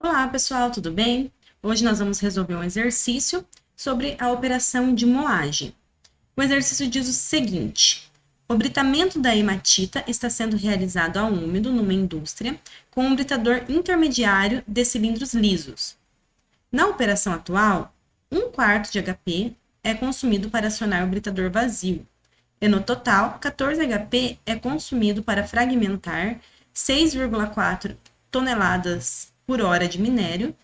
Olá, pessoal, tudo bem? Hoje nós vamos resolver um exercício sobre a operação de moagem. O exercício diz o seguinte: o britamento da hematita está sendo realizado a úmido numa indústria com um britador intermediário de cilindros lisos. Na operação atual, 1/4 de HP é consumido para acionar o britador vazio, e no total, 14 HP é consumido para fragmentar 6,4 toneladas por hora de minério,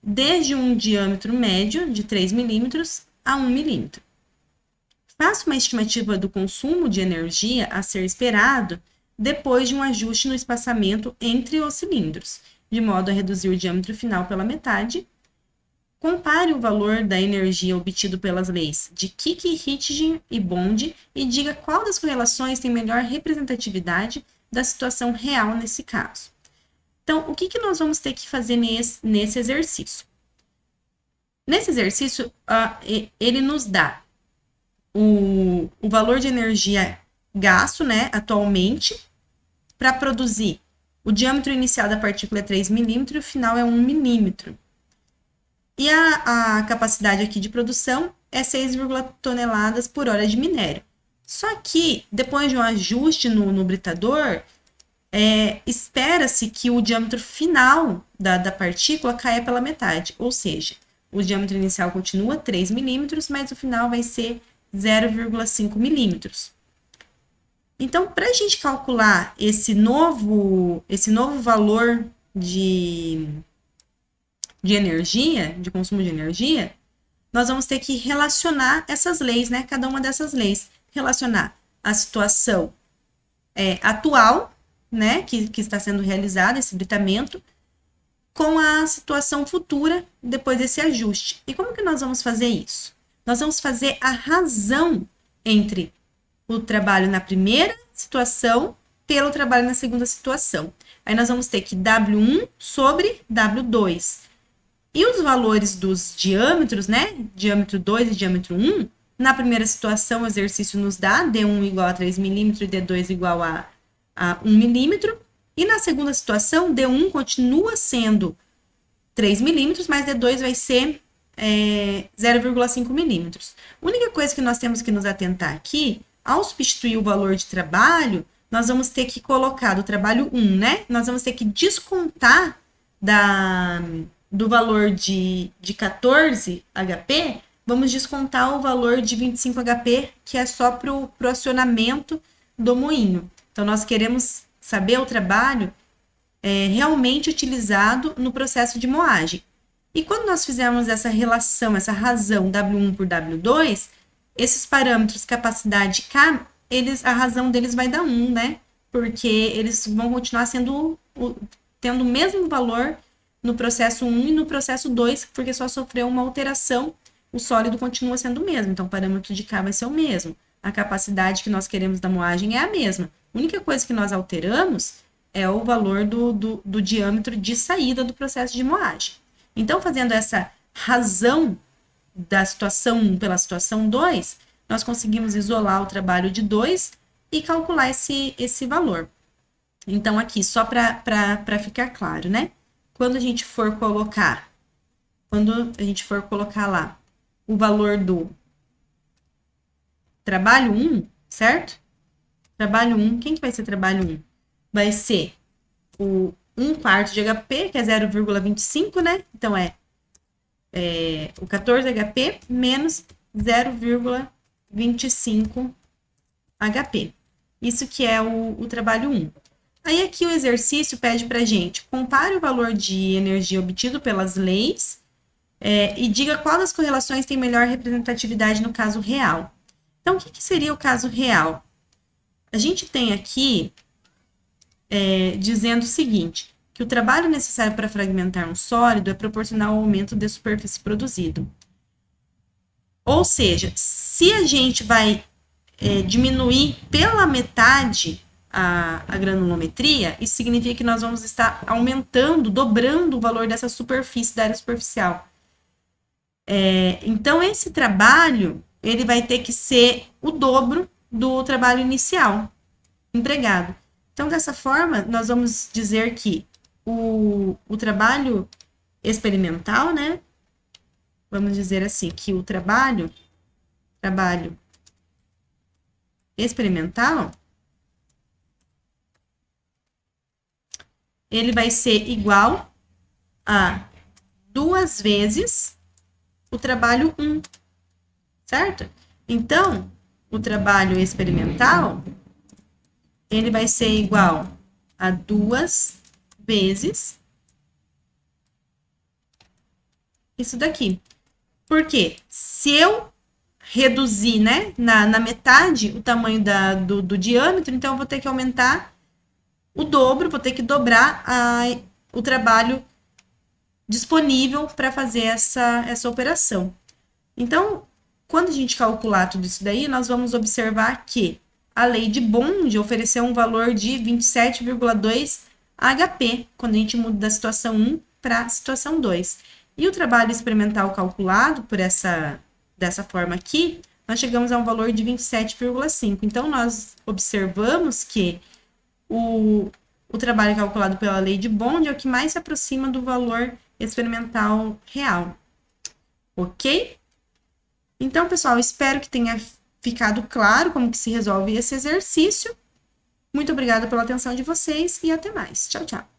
desde um diâmetro médio de 3 milímetros a 1 milímetro. Faça uma estimativa do consumo de energia a ser esperado depois de um ajuste no espaçamento entre os cilindros, de modo a reduzir o diâmetro final pela metade. Compare o valor da energia obtido pelas leis de Kik, Hitching e Bond e diga qual das correlações tem melhor representatividade da situação real nesse caso. Então, o que nós vamos ter que fazer nesse exercício? Nesse exercício, ele nos dá o valor de energia gasto, né, atualmente, para produzir o diâmetro inicial da partícula é 3 milímetros e o final é 1 milímetro. E a capacidade aqui de produção é 6, toneladas por hora de minério. Só que, depois de um ajuste no britador, espera-se que o diâmetro final da partícula caia pela metade, ou seja, o diâmetro inicial continua 3 milímetros, mas o final vai ser 0,5 milímetros. Então, para a gente calcular esse novo valor de energia, de consumo de energia, nós vamos ter que relacionar essas leis, né? Cada uma dessas leis. Relacionar a situação atual, né? Que está sendo realizado, esse britamento, com a situação futura depois desse ajuste. E como que nós vamos fazer isso? Nós vamos fazer a razão entre o trabalho na primeira situação pelo trabalho na segunda situação. Aí nós vamos ter que W1 sobre W2. E os valores dos diâmetros, né? Diâmetro 2 e diâmetro 1, na primeira situação o exercício nos dá D1 igual a 3 milímetros e D2 igual a 1 milímetro. E na segunda situação, D1 continua sendo 3 milímetros, mas D2 vai ser 0,5 milímetros. A única coisa que nós temos que nos atentar aqui, ao substituir o valor de trabalho, nós vamos ter que colocar do trabalho 1, né? Nós vamos ter que descontar do valor de 14 HP, vamos descontar o valor de 25 HP, que é só para o acionamento do moinho. Então, nós queremos saber o trabalho realmente utilizado no processo de moagem. E quando nós fizermos essa relação, essa razão W1 por W2, esses parâmetros capacidade K, a razão deles vai dar 1, né? Porque eles vão continuar tendo o mesmo valor no processo 1 e no processo 2, porque só sofreu uma alteração, o sólido continua sendo o mesmo, então o parâmetro de K vai ser o mesmo. A capacidade que nós queremos da moagem é a mesma. A única coisa que nós alteramos é o valor do diâmetro de saída do processo de moagem. Então, fazendo essa razão da situação 1 pela situação 2, nós conseguimos isolar o trabalho de 2 e calcular esse valor. Então, aqui, só para ficar claro, né? Quando a gente for colocar lá o valor do trabalho 1, certo? Trabalho 1, quem que vai ser trabalho 1? Vai ser o 1/4 de HP, que é 0,25, né? Então, o 14 HP menos 0,25 HP. Isso que é o trabalho 1. Aí aqui o exercício pede para a gente compare o valor de energia obtido pelas leis e diga qual das correlações tem melhor representatividade no caso real. Então, o que seria o caso real? A gente tem aqui dizendo o seguinte, que o trabalho necessário para fragmentar um sólido é proporcional ao aumento de superfície produzido. Ou seja, se a gente vai diminuir pela metade a granulometria, isso significa que nós vamos estar aumentando, dobrando o valor dessa superfície, da área superficial. Então, esse trabalho, ele vai ter que ser o dobro do trabalho inicial empregado. Então, dessa forma, nós vamos dizer que o trabalho experimental, né? Vamos dizer assim, que o trabalho experimental, ele vai ser igual a 2 vezes o trabalho 1, certo? Então, o trabalho experimental, ele vai ser igual a 2 vezes isso daqui. Por quê? Se eu reduzir, né, na metade o tamanho do diâmetro, então eu vou ter que aumentar o dobro, vou ter que dobrar o trabalho disponível para fazer essa operação. Então, quando a gente calcular tudo isso daí, nós vamos observar que a lei de Bond ofereceu um valor de 27,2 HP, quando a gente muda da situação 1 para a situação 2. E o trabalho experimental calculado dessa forma aqui, nós chegamos a um valor de 27,5. Então, nós observamos que o trabalho calculado pela lei de Bond é o que mais se aproxima do valor experimental real. Ok? Então, pessoal, espero que tenha ficado claro como que se resolve esse exercício. Muito obrigada pela atenção de vocês e até mais. Tchau, tchau.